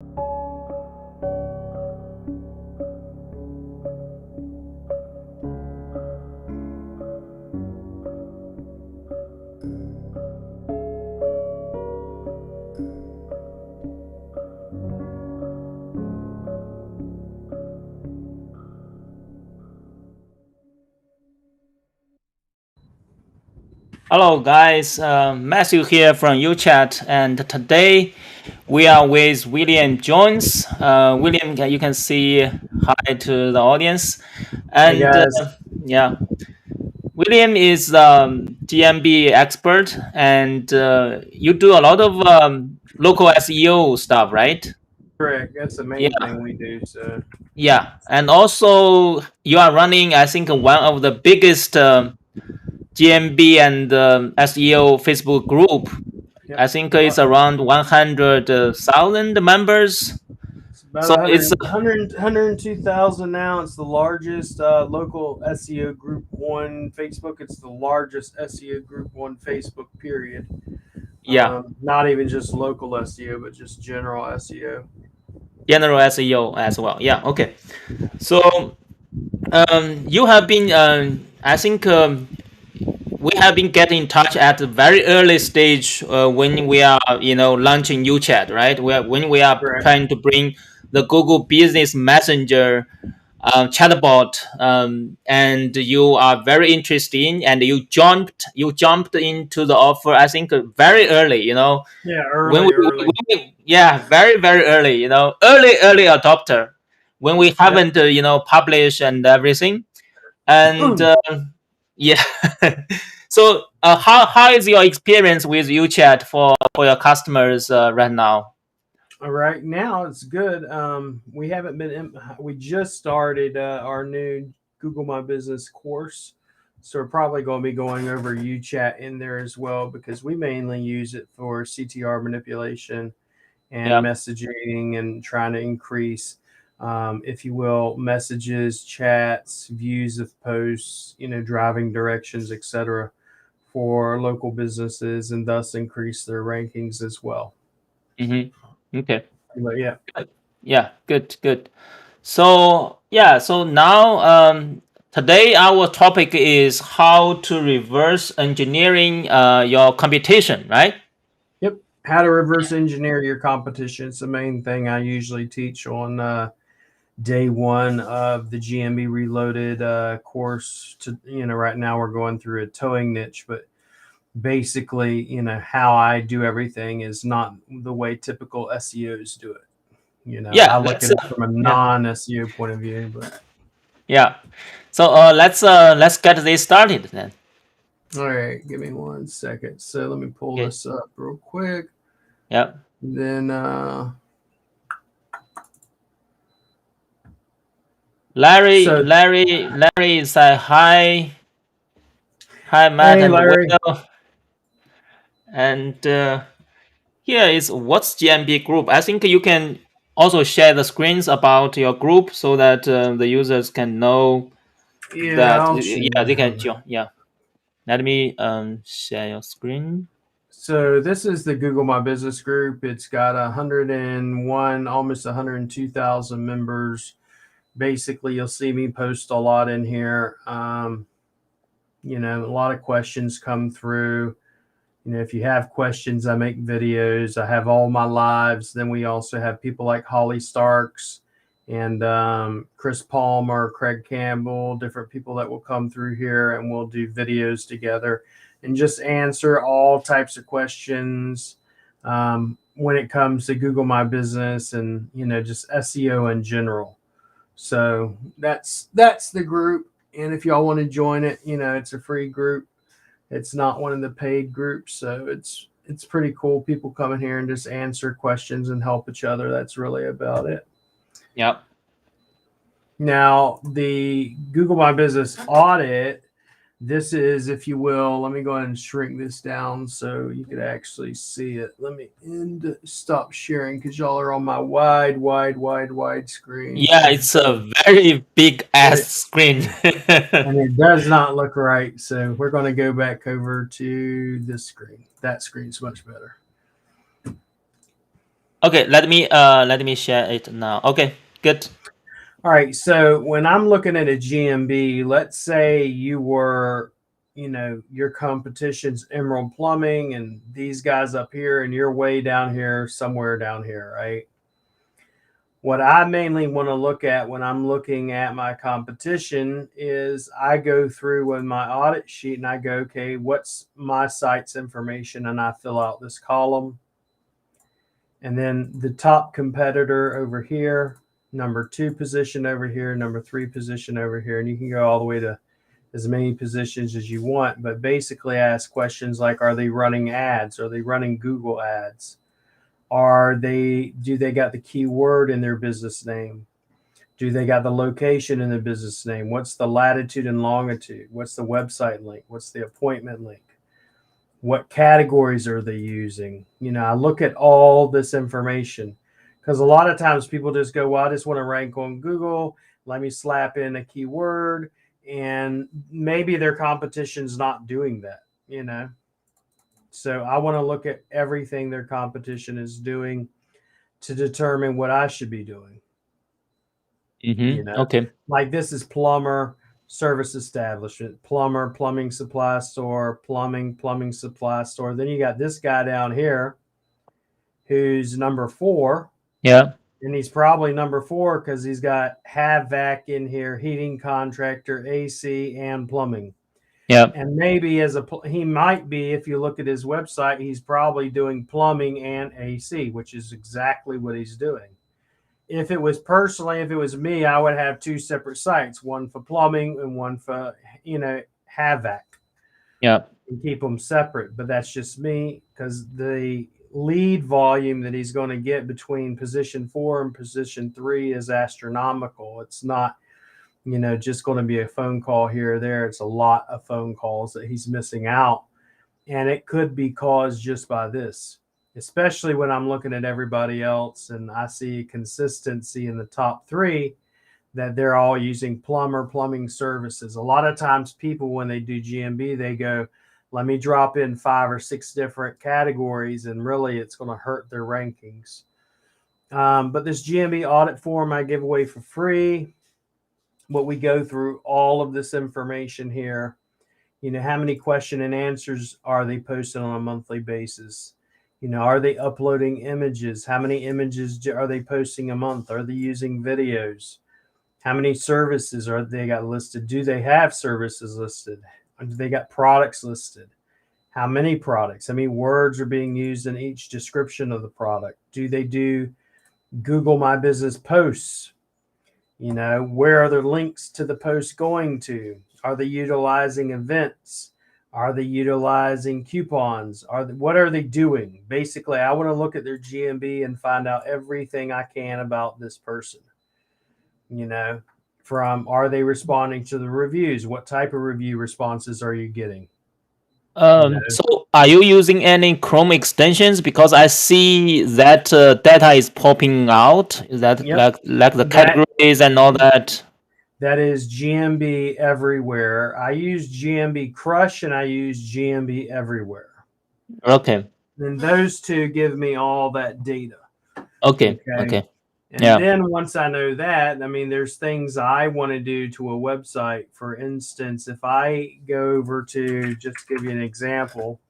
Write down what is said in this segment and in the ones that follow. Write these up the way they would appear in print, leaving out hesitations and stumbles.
Hello, guys. Matthew here from UChat, and today we are with William Jones. William, you can see hi to the audience, Hey and guys. yeah, William is GMB expert, and you do a lot of local SEO stuff, right? Correct. That's the main Yeah, thing we do. So yeah, and also you are running, I think, one of the biggest GMB and SEO Facebook group. yep. I think it's around 100,000 members. It's about So it's 102,000 now. It's the largest local SEO group on Facebook. It's the largest SEO group on Facebook, period. yeah, Not even just local SEO, but just general SEO. general SEO as well. Yeah, okay. So you have been, I think we have been getting in touch at a very early stage when we are, launching UChat, right? When we are Correct. trying to bring the Google Business Messenger chatbot, and you are very interested, and you jumped into the offer. I think very early. Yeah, When early, early. yeah, very very early. Early adopter. When we Yep. haven't published and everything, and yeah. So how is your experience with UChat for your customers right now? All right, now it's good. We haven't been. We just started our new Google My Business course, so we're probably going to be going over UChat in there as well because we mainly use it for CTR manipulation and Yeah. messaging and trying to increase, if you will, messages, chats, views of posts, driving directions, etc., for local businesses and thus increase their rankings as well. Okay. But yeah. Yeah, good, good. So yeah, so now today our topic is how to reverse engineering your computation, right? Yep. How to reverse engineer your competition. It's the main thing I usually teach on day one of the GMB Reloaded course. Right now we're going through a towing niche, but basically, how I do everything is not the way typical SEOs do it. Yeah, I look at let's it from a yeah, non-SEO point of view, but yeah. So let's get this started then. all right, give me 1 second. So let me pull Okay. this up real quick. Yeah. Then Larry, so Larry, Larry is hi, hi Matt hey and Larry. Will, and here is what's GMB group. I think you can also share the screens about your group so that the users can know Yeah, that I'll yeah, they can share. join. Yeah, let me share your screen. So this is the Google My Business group. It's got 101, almost 102,000 members. Basically, you'll see me post a lot in here. A lot of questions come through. If you have questions, I make videos. I have all my lives. Then we also have people like Holly Starks and Chris Palmer, Craig Campbell, different people that will come through here and we'll do videos together and just answer all types of questions when it comes to Google My Business and just SEO in general. So that's the group. And if y'all want to join it, it's a free group. It's not one of the paid groups, so it's pretty cool. People come in here and just answer questions and help each other. That's really about it. Yeah. Now, the Google My Business audit, this is, if you will, let me go ahead and shrink this down so you could actually see it. Let me stop sharing because y'all are on my wide screen. Yeah, it's a very big And ass it, screen. and it does not look right. So we're going to go back over to this screen. That screen's much better. Okay, let me share it now. Okay, good. All right. So when I'm looking at a GMB, let's say you were, your competition's Emerald Plumbing and these guys up here, and you're way down here, somewhere down here, right? What I mainly want to look at when I'm looking at my competition is I go through with my audit sheet and I go, okay, what's my site's information? And I fill out this column. And then the top competitor over here, number 2 position over here, number 3 position over here. And you can go all the way to as many positions as you want. But basically, I ask questions like, are they running ads? Are they running Google ads? Do they got the keyword in their business name? Do they got the location in the business name? What's the latitude and longitude? What's the website link? What's the appointment link? What categories are they using? I look at all this information because a lot of times people just go, well, I just want to rank on Google. Let me slap in a keyword. And maybe their competition's not doing that. So I want to look at everything their competition is doing to determine what I should be doing. Okay. Like this is plumber service establishment, plumber plumbing supply store, plumbing supply store. Then you got this guy down here who's number 4, Yeah. and he's probably number 4 because he's got HVAC in here, heating contractor, AC, and plumbing. Yeah. And maybe he might be, if you look at his website, he's probably doing plumbing and AC, which is exactly what he's doing. If it was me, I would have 2 separate sites, one for plumbing and one for, HVAC, Yeah. and keep them separate. But that's just me because the lead volume that he's going to get between position 4 and position 3 is astronomical. It's not, just going to be a phone call here or there. It's a lot of phone calls that he's missing out. And it could be caused just by this, especially when I'm looking at everybody else and I see consistency in the top 3 that they're all using plumbing services. A lot of times people, when they do GMB, they go, let me drop in 5 or 6 different categories, and really it's going to hurt their rankings. But this GMB audit form I give away for free. What we go through all of this information here. How many question and answers are they posting on a monthly basis? Are they uploading images? How many images are they posting a month? Are they using videos? How many services are they got listed? Do they have services listed? Do they got products listed? How many products? How many words are being used in each description of the product? Do they do Google My Business posts? Where are their links to the post going to? Are they utilizing events? Are they utilizing coupons? What are they doing? Basically, I want to look at their GMB and find out everything I can about this person. From are they responding to the reviews? What type of review responses are you getting? So are you using any Chrome extensions? Because I see that data is popping out. Is that Yep. like the That categories and all that? that is GMB everywhere. I use GMB Crush and I use GMB everywhere. Okay. And those two give me all that data. Okay. Okay. Okay. And Yeah. then once I know that, there's things I want to do to a website. For instance, if I go over to, just to give you an example,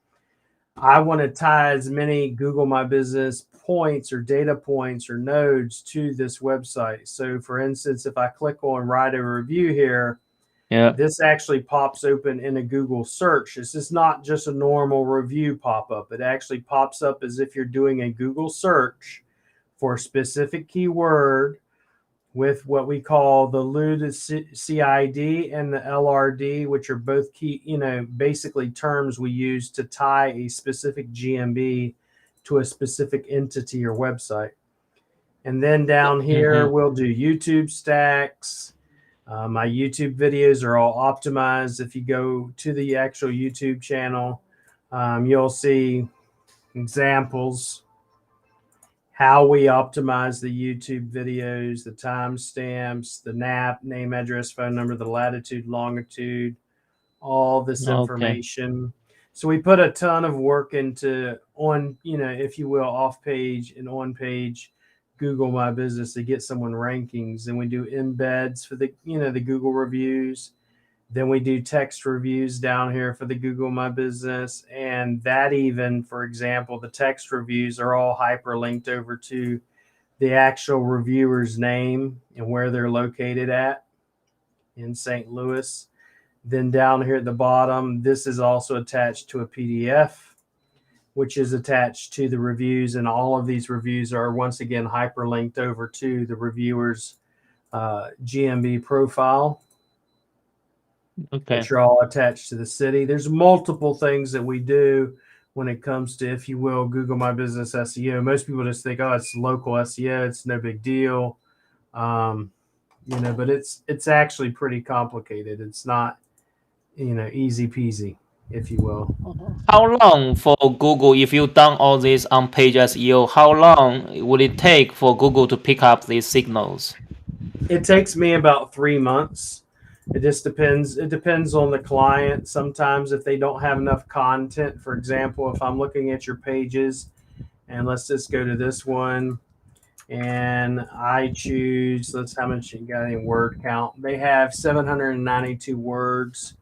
I want to tie as many Google My Business points or data points or nodes to this website. So for instance, if I click on write a review here, Yeah. this actually pops open in a Google search. This is not just a normal review pop-up. It actually pops up as if you're doing a Google search for a specific keyword with what we call the LUDA CID and the LRD, which are both key, basically terms we use to tie a specific GMB to a specific entity or website. And then down here, we'll do YouTube stacks. My YouTube videos are all optimized. If you go to the actual YouTube channel, you'll see examples how we optimize the YouTube videos, the timestamps, the NAP, name, address, phone number, the latitude, longitude, all this Okay. information. So we put a ton of work into on, if you will, off page and on page Google My Business to get someone rankings. And we do embeds for the Google reviews. Then we do text reviews down here for the Google My Business. And that even, for example, the text reviews are all hyperlinked over to the actual reviewer's name and where they're located at in St. Louis. Then down here at the bottom, this is also attached to a PDF, which is attached to the reviews. And all of these reviews are once again hyperlinked over to the reviewer's GMB profile, Okay. which are all attached to the city. There's multiple things that we do when it comes to, if you will, Google My Business SEO. Most people just think, oh, it's local SEO, it's no big deal. But it's actually pretty complicated. It's not, easy peasy, if you will. How long for Google, if you done all this on page SEO, how long would it take for Google to pick up these signals? It takes me about 3 months. It just depends. It depends on the client. Sometimes if they don't have enough content, for example, if I'm looking at your pages, and let's just go to this one, and I choose, how much you got in word count. They have 792 words.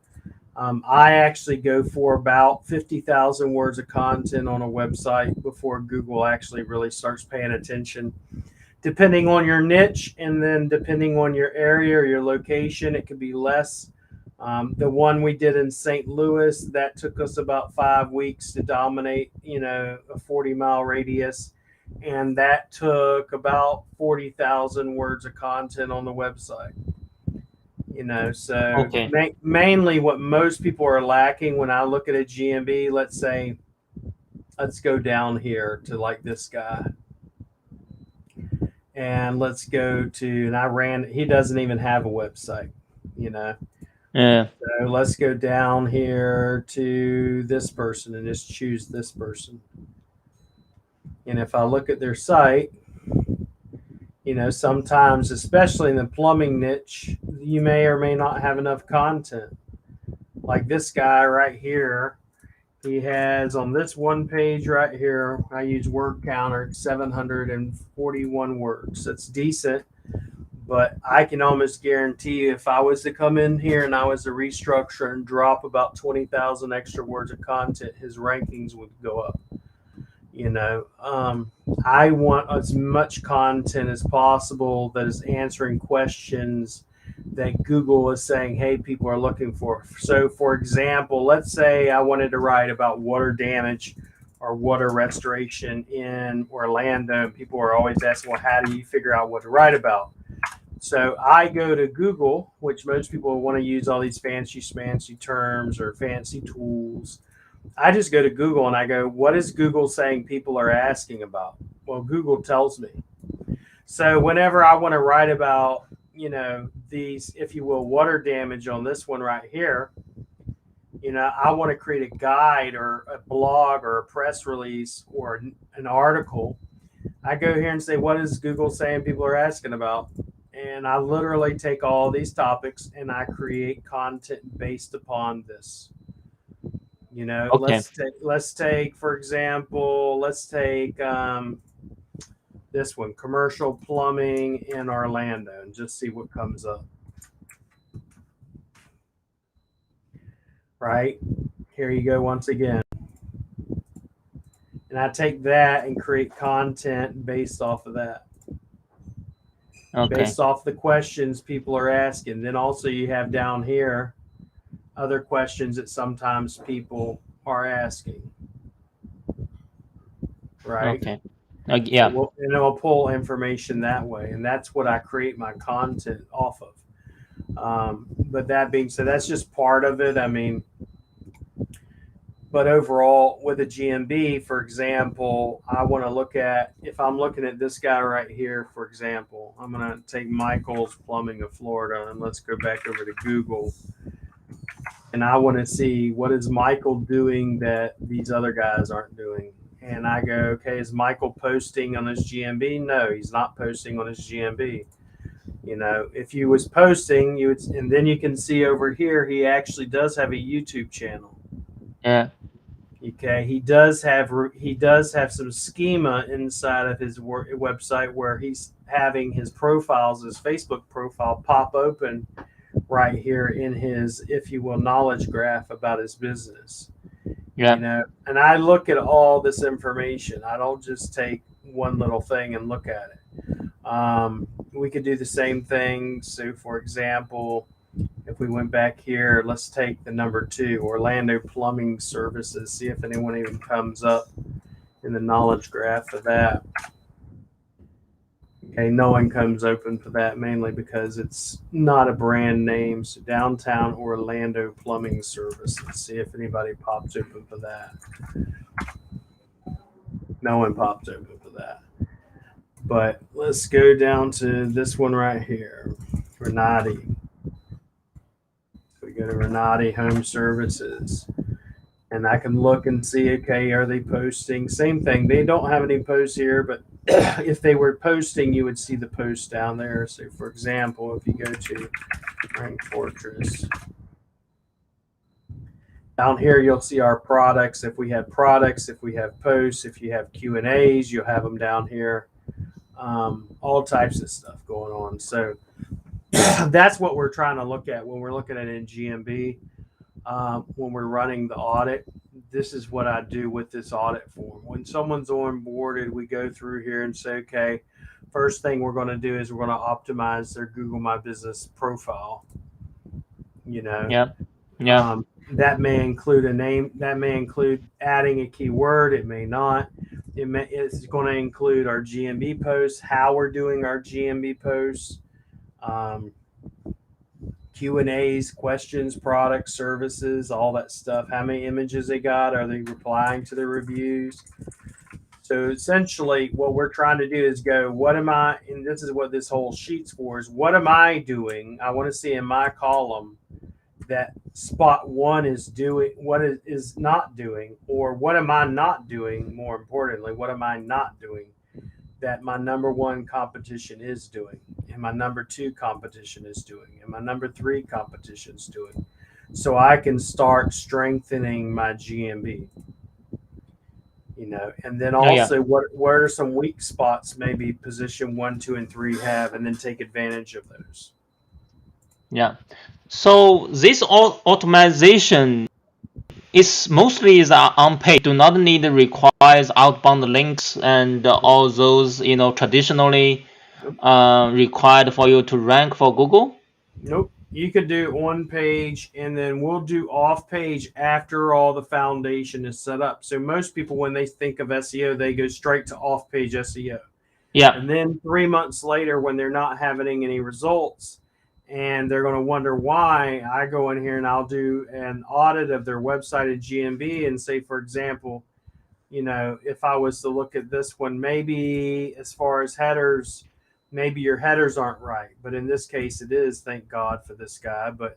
I actually go for about 50,000 words of content on a website before Google actually really starts paying attention. Depending on your niche, and then depending on your area or your location, it could be less. The one we did in St. Louis, that took us about 5 weeks to dominate, a 40-mile radius. And that took about 40,000 words of content on the website. So Okay. mainly what most people are lacking when I look at a GMB, let's go down here to like this guy. And let's go to, he doesn't even have a website, Yeah. So let's go down here to this person and just choose this person. And if I look at their site, sometimes, especially in the plumbing niche, you may or may not have enough content. Like this guy right here, he has on this one page right here, I use word counter, 741 words. That's decent, but I can almost guarantee you if I was to come in here and I was to restructure and drop about 20,000 extra words of content, his rankings would go up. I want as much content as possible that is answering questions that Google is saying, hey, people are looking for. So, for example, let's say I wanted to write about water damage or water restoration in Orlando, and people are always asking, well, how do you figure out what to write about? So I go to Google, which most people want to use all these fancy terms or fancy tools. I just go to Google and I go, what is Google saying people are asking about? Well, Google tells me. So whenever I want to write about, these, if you will, water damage on this one right here, I want to create a guide or a blog or a press release or an article. I go here and say, what is Google saying people are asking about? And I literally take all these topics and I create content based upon this. Okay. Let's take, for example, this one, commercial plumbing in Orlando, and just see what comes up. Right here you go once again. And I take that and create content based off of that. Okay. Based off the questions people are asking. Then also you have down here other questions that sometimes people are asking. Right? Okay. Yeah. And it will pull information that way. And that's what I create my content off of. But that being said, that's just part of it. I mean, but overall, with a GMB, for example, I want to look at, if I'm looking at this guy right here, for example, I'm going to take Michael's Plumbing of Florida, and let's go back over to Google. And I want to see, what is Michael doing that these other guys aren't doing? And I go, okay, is Michael posting on his GMB? No, he's not posting on his GMB. If he was posting, and then you can see over here, he actually does have a YouTube channel. Yeah. Okay, he does have some schema inside of his website where he's having his profiles, his Facebook profile, pop open right here in his, if you will, knowledge graph about his business. Yeah. And I look at all this information. I don't just take one little thing and look at it. We could do the same thing. So, for example, if we went back here, let's take the number 2, Orlando Plumbing Services, see if anyone even comes up in the knowledge graph for that. Okay, no one comes open for that, mainly because it's not a brand name. So Downtown Orlando Plumbing Services, see if anybody pops open for that. No one pops open for that. But let's go down to this one right here, Renati. We go to Renati Home Services, and I can look and see, okay, are they posting? Same thing. They don't have any posts here, but if they were posting, you would see the post down there. So, for example, if you go to Rank Fortress, down here you'll see our products. If we have products, if we have posts, if you have Q&As, you'll have them down here. All types of stuff going on. So that's what we're trying to look at when we're looking at it in GMB. When we're running the audit, this is what I do with this audit form. When someone's onboarded, we go through here and say, okay, first thing we're going to do is we're going to optimize their Google My Business profile. Yeah. Yeah. That may include a name. That may include adding a keyword. It may not. It's going to include our GMB posts, how we're doing our GMB posts, Q&As, questions, products, services, all that stuff. How many images they got? Are they replying to the reviews? So essentially what we're trying to do is go, what am I, and this is what this whole sheet's for, is what am I doing? I want to see in my column that spot 1 is doing, what is not doing, or what am I not doing? More importantly, what am I not doing that my number 1 competition is doing, and my number 2 competition is doing, and my number 3 competition is doing, so I can start strengthening my GMB. And then Oh, yeah. also what are some weak spots maybe position 1, 2, and 3 have, and then take advantage of those. Yeah. So this automation is mostly on page. Do not need requires outbound links and all those traditionally required for you to rank for Google. Nope. You could do on page, and then we'll do off page after all the foundation is set up. So most people, when they think of SEO, they go straight to off page SEO. Yeah. And then 3 months later, when they're not having any results and they're going to wonder why, I go in here and I'll do an audit of their website at GMB and say, for example, if I was to look at this one, maybe as far as headers, maybe your headers aren't right. But in this case, it is, thank God for this guy. But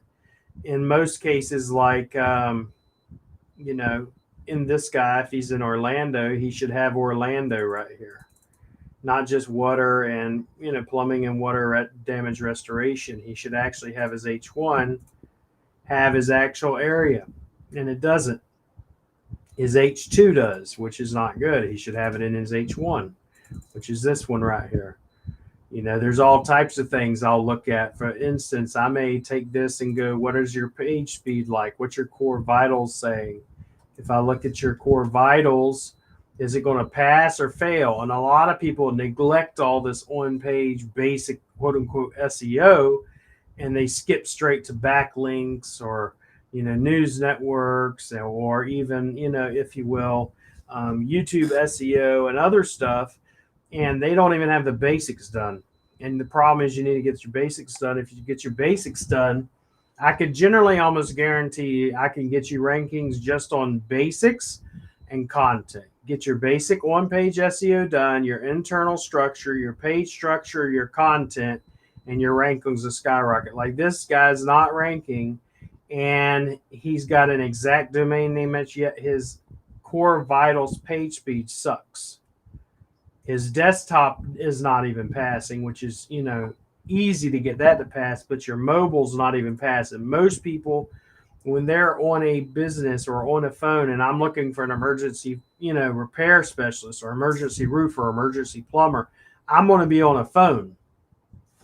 in most cases, like, in this guy, if he's in Orlando, he should have Orlando right here. Not just water and, plumbing and water damage restoration. He should actually have his H1 have his actual area. And it doesn't. His H2 does, which is not good. He should have it in his H1, which is this one right here. There's all types of things I'll look at. For instance, I may take this and go, what is your page speed like? What's your core vitals saying? If I look at your core vitals, is it going to pass or fail? And a lot of people neglect all this on-page basic quote-unquote SEO, and they skip straight to backlinks or news networks, or even if you will, YouTube SEO and other stuff, and they don't even have the basics done. And the problem is you need to get your basics done. If you get your basics done, I could generally almost guarantee I can get you rankings just on basics and content. Get your basic on-page SEO done, your internal structure, your page structure, your content, and your rankings will skyrocket. Like this guy's not ranking, and he's got an exact domain name, yet his core vitals page speed sucks. His desktop is not even passing, which is, easy to get that to pass, but your mobile's not even passing. Most people when they're on a business or on a phone and I'm looking for an emergency, repair specialist or emergency roofer or emergency plumber, I'm going to be on a phone.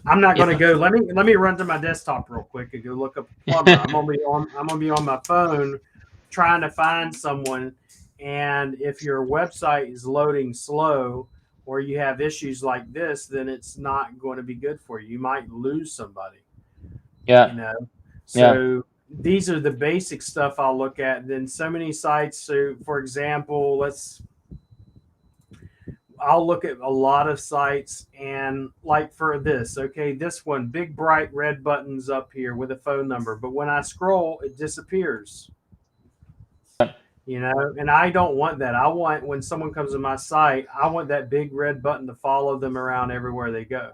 I'm not going to Yeah. go. Let me run to my desktop real quick and go look up a plumber. I'm going to be on my phone trying to find someone. And if your website is loading slow or you have issues like this, then it's not going to be good for you. You might lose somebody. you Yeah. know. Yeah. So these are the basic stuff I'll look at. Then so many sites. So for example, I'll look at a lot of sites and like for this, okay, this one, big bright red buttons up here with a phone number, but when I scroll, it disappears. And I don't want that. I want when someone comes to my site, I want that big red button to follow them around everywhere they go.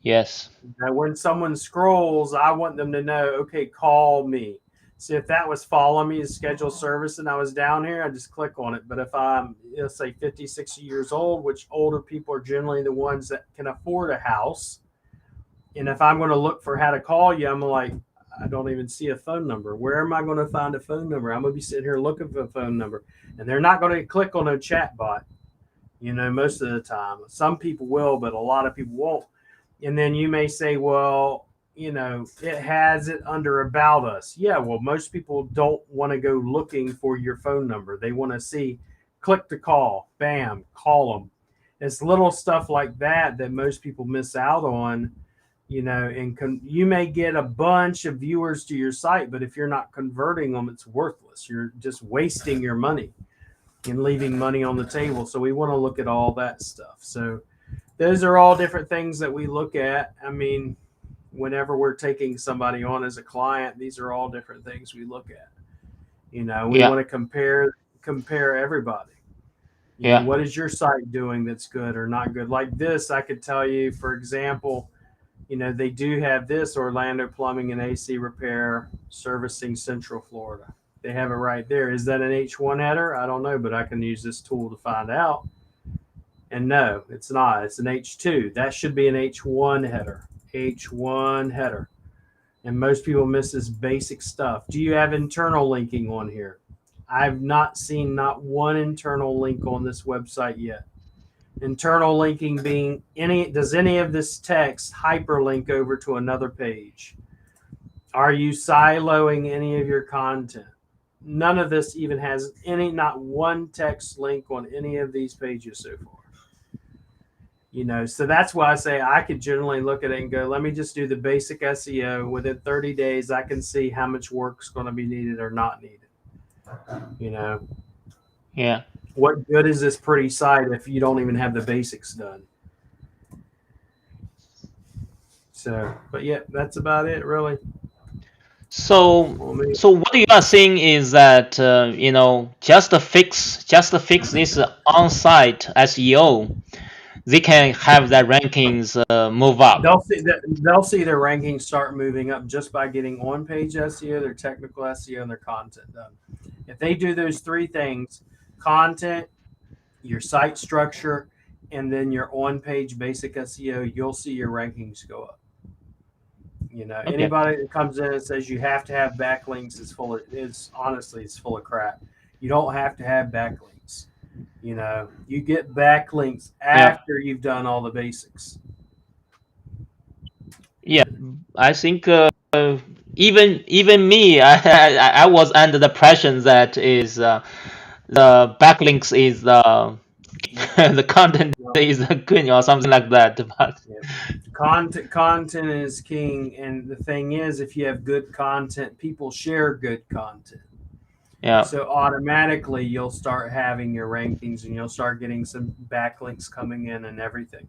Yes. Now, when someone scrolls, I want them to know, okay, call me. See, if that was follow me to schedule service and I was down here, I just click on it. But if I'm, let's say, 50, 60 years old, which older people are generally the ones that can afford a house, and if I'm going to look for how to call you, I'm like, I don't even see a phone number. Where am I going to find a phone number? I'm going to be sitting here looking for a phone number. And they're not going to click on a chat bot, most of the time. Some people will, but a lot of people won't. And then you may say, well, it has it under about us. Yeah, well, most people don't want to go looking for your phone number. They want to see, click to call, bam, call them. It's little stuff like that that most people miss out on, and you may get a bunch of viewers to your site, but if you're not converting them, it's worthless. You're just wasting your money and leaving money on the table. So we want to look at all that stuff. So those are all different things that we look at. I mean, whenever we're taking somebody on as a client, these are all different things we look at. We Yeah. want to compare everybody. Yeah. What is your site doing that's good or not good? Like this, I could tell you, for example, they do have this Orlando Plumbing and AC Repair servicing Central Florida. They have it right there. Is that an H1 header? I don't know, but I can use this tool to find out. And no, it's not. It's an H2. That should be an H1 header. H1 header. And most people miss this basic stuff. Do you have internal linking on here? I've not seen not one internal link on this website yet. Internal linking being does any of this text hyperlink over to another page? Are you siloing any of your content? None of this even has not one text link on any of these pages so far. So that's why I say I could generally look at it and go, let me just do the basic SEO. Within 30 days, I can see how much work's going to be needed or not needed. Yeah. What good is this pretty site if you don't even have the basics done? So, but yeah, that's about it, really. So, what you are saying is that just to fix this on-site SEO, they can have their rankings move up. They'll see their rankings start moving up just by getting on-page SEO, their technical SEO, and their content done. If they do those three things: content, your site structure, and then your on-page basic SEO, you'll see your rankings go up. Okay. Anybody that comes in and says you have to have backlinks honestly, it's full of crap. You don't have to have backlinks. You get backlinks after you've done all the basics. Yeah, I think even me, I was under the pressure that is the backlinks is the content is good or something like that. But Content is king, and the thing is, if you have good content, people share good content. yeah, So automatically you'll start having your rankings and you'll start getting some backlinks coming in and everything.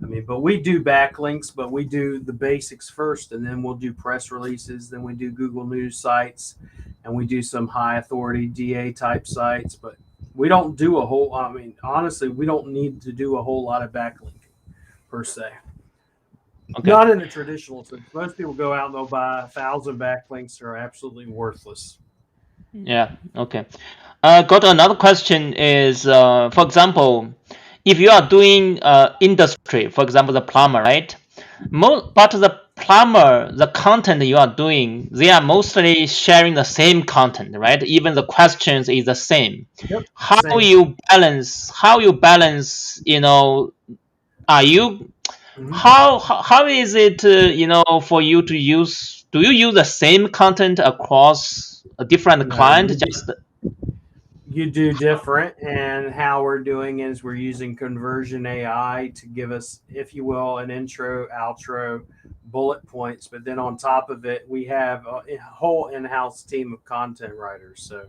But we do backlinks, but we do the basics first, and then we'll do press releases, then we do Google News sites, and we do some high authority DA type sites, but we don't do honestly, we don't need to do a whole lot of backlinking per se. okay. Not in the traditional sense. Most people go out and they'll buy 1,000 backlinks that are absolutely worthless. Yeah, okay. Got another question is, for example, if you are doing industry, for example, the plumber, right? But the plumber, the content you are doing, they are mostly sharing the same content, right? Even the questions is the same. Yep. How Same. you balance? How you balance? Are you Mhm. how is it? For you to use? Do you use the same content across a different No, client? Just you do different, and how we're doing is we're using conversion AI to give us, if you will, an intro, outro, bullet points, but then on top of it we have a whole in-house team of content writers. So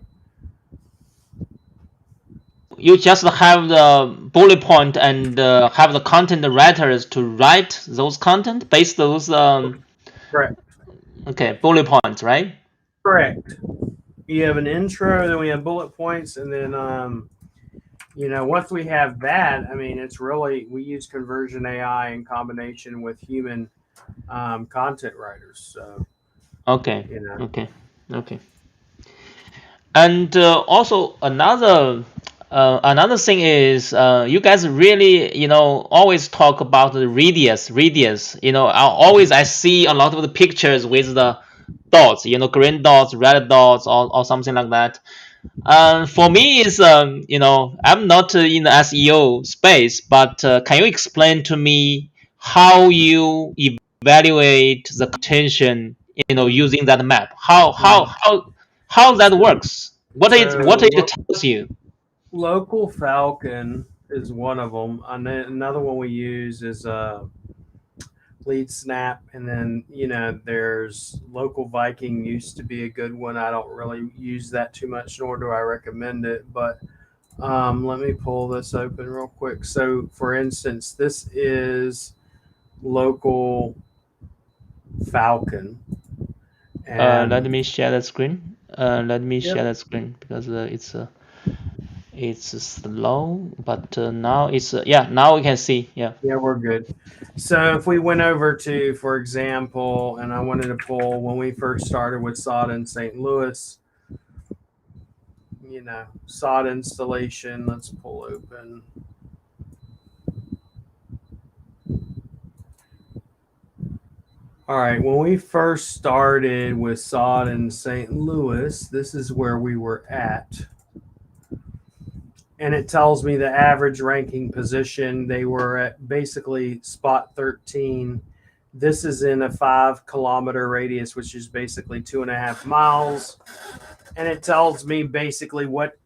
you just have the bullet point and have the content writers to write those content based those correct. okay bullet points, right? Correct. You have an intro, then we have bullet points, and then once we have that, I mean, it's really, we use conversion AI in combination with human content writers. So Okay, you know, okay, okay. And also another thing is you guys really always talk about the radius. Always I see a lot of the pictures with the dots, green dots, red dots, or something like that. For me, is I'm not in the SEO space, but can you explain to me how you evaluate the contention, using that map? How that so works? What it tells you? local Falcon is one of them. And then another one we use is Lead Snap, and then there's local Viking used to be a good one. I don't really use that too much, nor do I recommend it. But let me pull this open real quick. So, for instance, this is local Falcon, Let and me share that screen. Let me yep, share that screen because it's slow, but now yeah, now we can see. Yeah. yeah, we're good. So if we went over to, for example, and I wanted to pull when we first started with sod in St. Louis, sod installation. Let's pull open. All right, when we first started with sod in St. Louis, this is where we were at. And it tells me the average ranking position. They were at basically spot 13. This is in a 5 kilometer radius, which is basically 2.5 miles. And it tells me basically what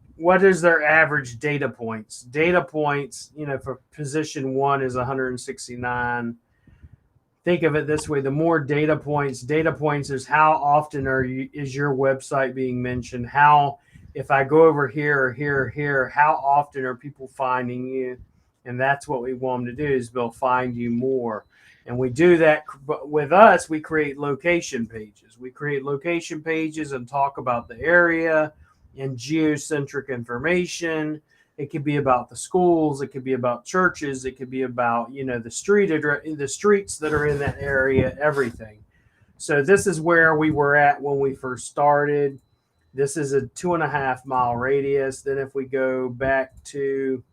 is their average data points. Data points, for position one is 169. Think of it this way: the more data points is how often is your website being mentioned. How, if I go over here or here or here, how often are people finding you? And that's what we want them to do, is they'll find you more. And we do that, but with us, we create location pages. We create location pages and talk about the area and geocentric information. It could be about the schools. It could be about churches. It could be about the streets that are in that area. Everything. So this is where we were at when we first started. This is a 2.5 mile radius. Then if we go back to,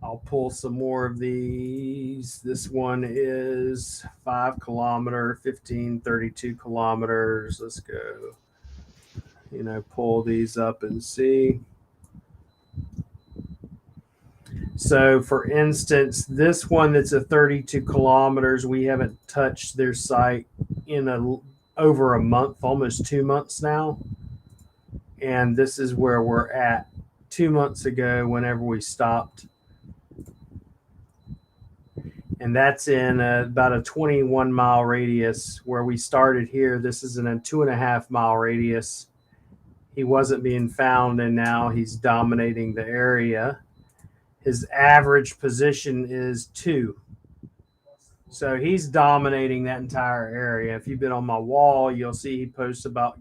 I'll pull some more of these. This one is 5 kilometer, 15, 32 kilometers. Let's go, pull these up and see. So, for instance, this one that's a 32 kilometers, we haven't touched their site in over a month, almost 2 months now. And this is where we're at 2 months ago, whenever we stopped. And that's in about a 21-mile radius where we started here. This is in a 2.5 mile radius. He wasn't being found, and now he's dominating the area. His average position is 2. So he's dominating that entire area. If you've been on my wall, you'll see he posts about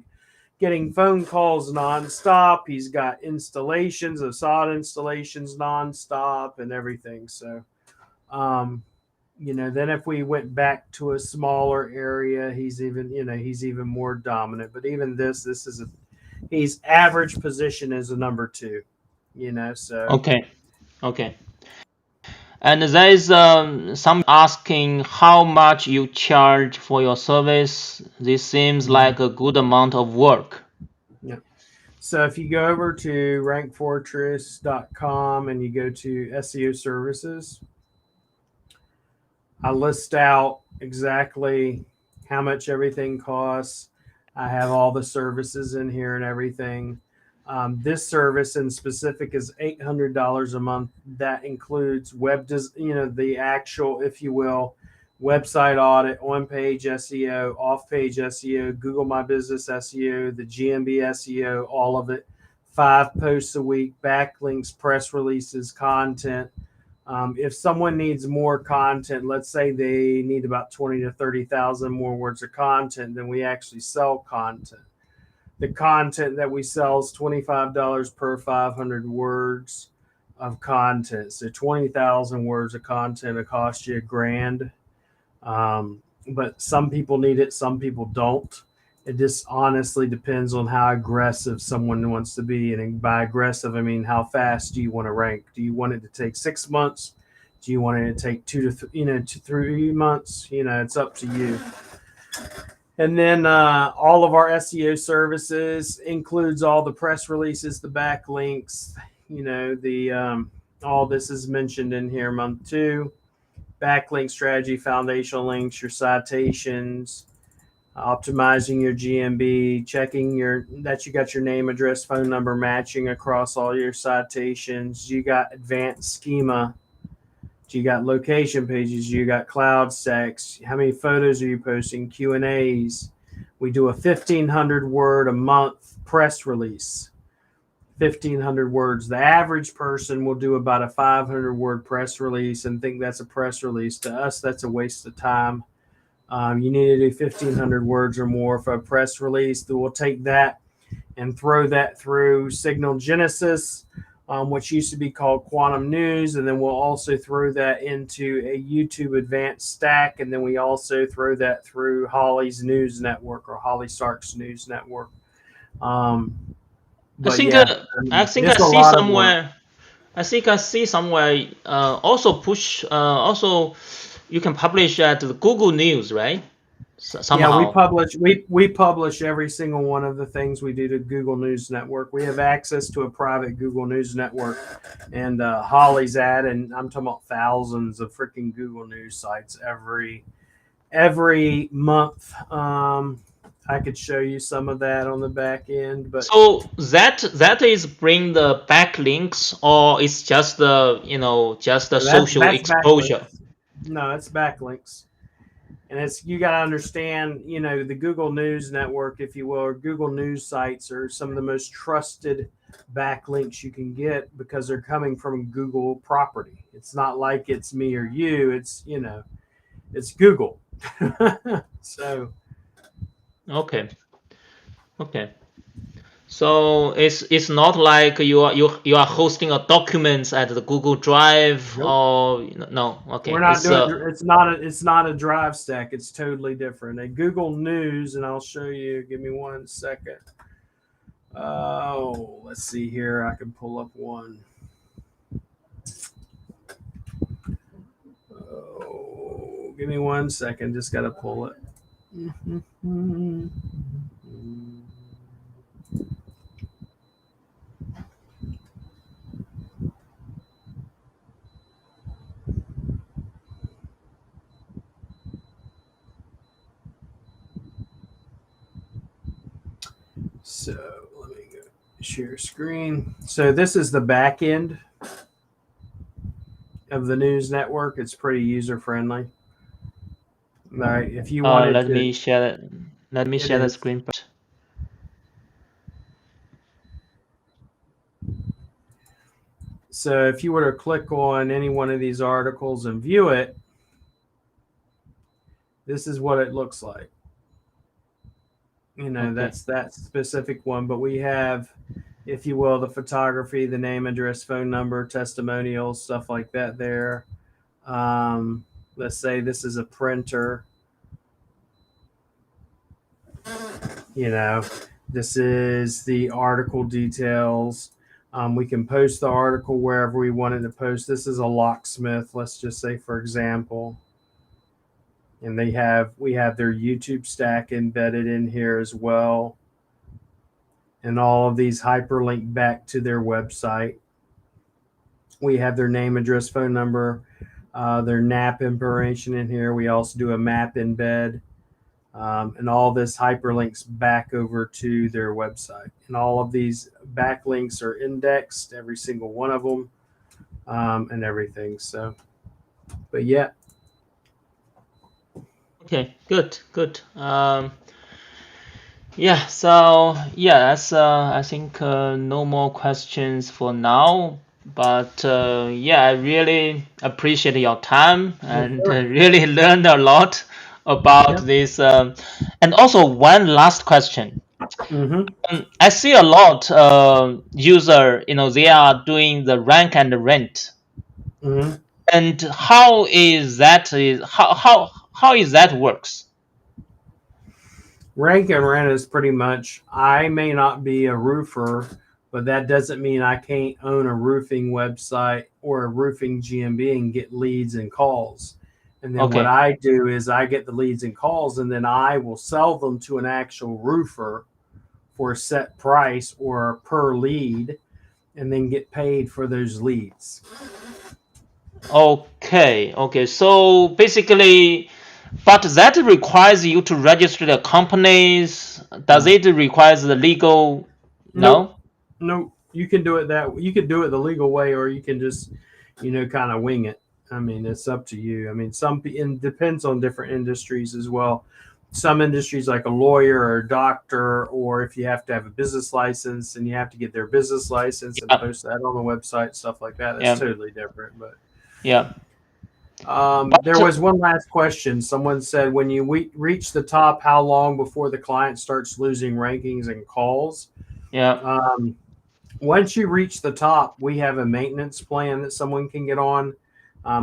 getting phone calls nonstop. He's got installations of sod installations nonstop and everything. So, then if we went back to a smaller area, he's even more dominant. But even this is he's average position is a number 2. So Okay. Okay. And there is some asking how much you charge for your service. This seems like a good amount of work. Yeah. So if you go over to rankfortress.com and you go to SEO services, I list out exactly how much everything costs. I have all the services in here and everything. This service in specific is $800 a month. That includes the actual, if you will, website audit, on-page SEO, off-page SEO, Google My Business SEO, the GMB SEO, all of it. 5 posts a week, backlinks, press releases, content. If someone needs more content, let's say they need about 20 to 30,000 more words of content, then we actually sell content. The content that we sell is $25 per 500 words of content. So 20,000 words of content will cost you $1,000. But some people need it, some people don't. It just honestly depends on how aggressive someone wants to be. And by aggressive, I mean, how fast do you want to rank? Do you want it to take 6 months? Do you want it to take 2 to 3 months? It's up to you. And then all of our SEO services includes all the press releases, the backlinks, all this is mentioned in here. Month 2, backlink strategy, foundational links, your citations, optimizing your GMB, checking that you got your name, address, phone number matching across all your citations. You got advanced schema. You got location pages. You got cloud stacks. How many photos are you posting? Q&As. We do a 1,500 word a month press release. 1,500 words. The average person will do about a 500 word press release and think that's a press release. To us, that's a waste of time. You need to do 1,500 words or more for a press release. We'll take that and throw that through Signal Genesis, which used to be called Quantum News. And then we'll also throw that into a YouTube Advanced Stack. And then we also throw that through Holly's News Network or Holly Stark's News Network. I But think yeah, I think I it's a see lot of work. somewhere. I think I see somewhere also push also you can publish at the Google News, right? Yeah, we Somehow. publish we publish every single one of the things we do to Google News Network. We have access to a private Google News Network, and Holly's ad, and I'm talking about thousands of freaking Google News sites every month. I could show you some of that on the back end, but So that is bring the backlinks, or it's just the just the social that's exposure. backlinks. No, it's backlinks. And you got to understand, the Google News Network, if you will, or Google News sites are some of the most trusted backlinks you can get because they're coming from Google property. It's not like it's me or you. It's Google. So Okay. Okay. So it's not like you are hosting a documents at the Google Drive nope, or no. we're Okay. not It's doing. It's not a drive stack. It's totally different. A Google News, and I'll show you. Give me 1 second. Oh, let's see here. I can pull up one. Oh, give me 1 second. Just got to pull it. So let me go share screen. So this is the back end of the news network. It's pretty user friendly. All right. If you wanted let to, me share it. Let me it share the is. screen first. So if you were to click on any one of these articles and view it, this is what it looks like. Okay. That's that specific one. But we have, if you will, the photography, the name, address, phone number, testimonials, stuff like that there. Let's say this is a printer. This is the article details. We can post the article wherever we wanted to post. This is a locksmith, let's just say, for example. And we have their YouTube stack embedded in here as well. And all of these hyperlink back to their website. We have their name, address, phone number, their NAP information in here. We also do a map embed. And all this hyperlinks back over to their website. And all of these backlinks are indexed, every single one of them, and everything. So, but yeah. Okay, good, good. Yeah, so yeah, that's I think no more questions for now. But yeah, I really appreciate your time and Sure. really learned a lot about Yeah. this. And also one last question. Mm-hmm. I see a lot user, they are doing the rank and rent. Mm-hmm. And how is that works? Rank and rent is pretty much, I may not be a roofer, but that doesn't mean I can't own a roofing website or a roofing GMB and get leads and calls. And then what Okay. I do is I get the leads and calls, and then I will sell them to an actual roofer for a set price or per lead, and then get paid for those leads. Okay, okay. So basically, but that requires you to register the companies. Does No, it require the legal? nope, No? nope. You can do it you can do it the legal way, or you can just, kind of wing it. I mean, it's up to you. I mean, it depends on different industries as well. Some industries, like a lawyer or a doctor, or if you have to have a business license and you have to get their business license and Yeah, post that on the website, stuff like that. That's yeah, totally different. But yeah. But there was one last question. Someone said, when you reach the top, how long before the client starts losing rankings and calls? yeah, Um, Once you reach the top, we have a maintenance plan that someone can get on.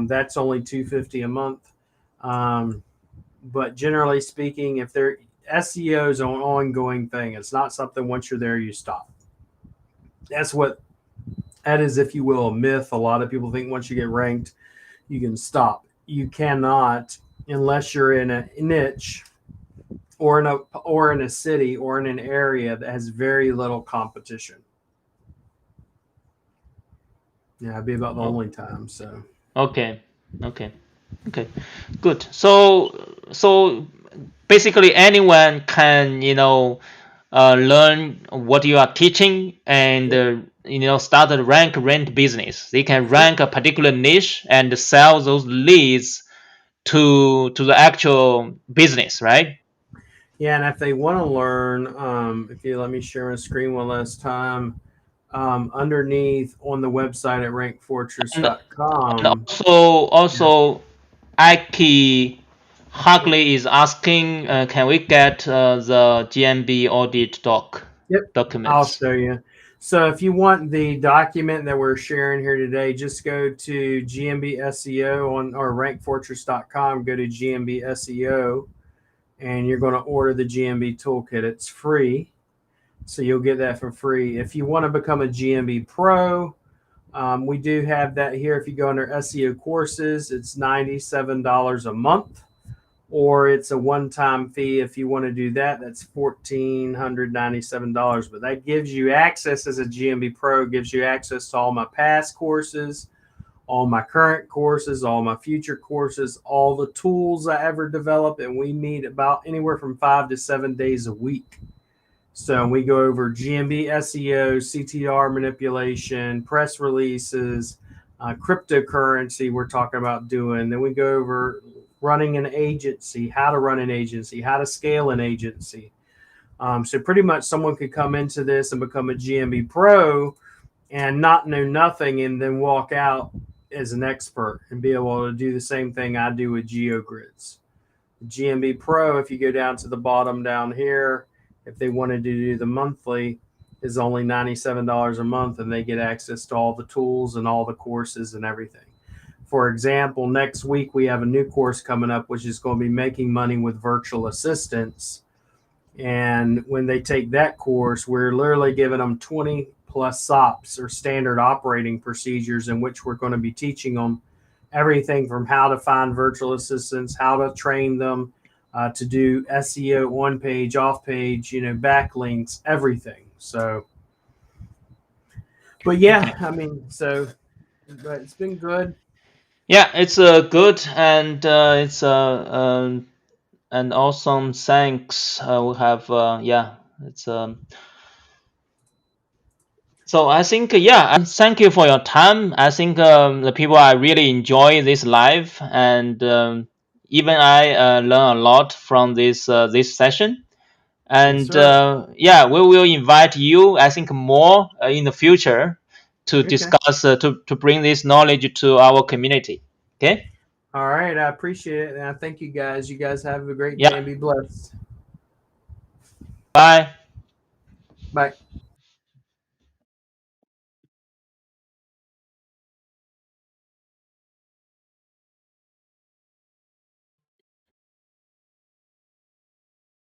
That's only $250 a month. Um, but generally speaking, if they're SEO is an ongoing thing. It's not something once you're there you stop. That is, if you will, a myth. A lot of people think once you get ranked, you can stop. You cannot, unless you're in a niche or in a city or in an area that has very little competition. Yeah, it'd be about the oh, only time. So okay, okay, okay. Good. So basically, anyone can learn what you are teaching and yep, start a rank rent business. They can yep. rank a particular niche and sell those leads to the actual business, right? Yeah, and if they want to learn, if you let me share my screen one last time, underneath on the website at And rankfortress.com. Yeah. also Aki Hartley is asking, can we get the GMB audit Yep, I'll documents? show you. So if you want the document that we're sharing here today, just go to GMB SEO on or rankfortress.com, go to GMB SEO, and you're going to order the GMB toolkit. It's free. So you'll get that for free. If you want to become a GMB Pro, we do have that here. If you go under SEO courses, it's $97 a month, or it's a one-time fee. If you want to do that, that's $1,497. But that gives you access as a GMB Pro, gives you access to all my past courses, all my current courses, all my future courses, all the tools I ever develop. And we meet about anywhere from 5 to 7 days a week. So we go over GMB SEO, CTR manipulation, press releases, cryptocurrency we're talking about doing. Then we go over running an agency, how to run an agency, how to scale an agency. So pretty much someone could come into this and become a GMB Pro and not know nothing and then walk out as an expert and be able to do the same thing I do with GeoGrids. GMB Pro, if you go down to the bottom down here, if they wanted to do the monthly, is only $97 a month, and they get access to all the tools and all the courses and everything. For example, next week we have a new course coming up, which is going to be making money with virtual assistants. And when they take that course, we're literally giving them 20 plus SOPs or standard operating procedures, in which we're going to be teaching them everything from how to find virtual assistants, how to train them to do SEO on page, off page, backlinks, everything. So, but yeah, I mean, but it's been good. Yeah, it's good, and it's an awesome. Thanks. We have yeah. It's So I think yeah. Thank you for your time. I think the people I really enjoy this live, and even I learn a lot from this session. Yes, And sir. yeah, we will invite you. I think more in the future to Okay. discuss to bring this knowledge to our community. Okay. All right. I appreciate it. And I thank you guys. You guys have a great day Yeah. and be blessed. Bye. Bye.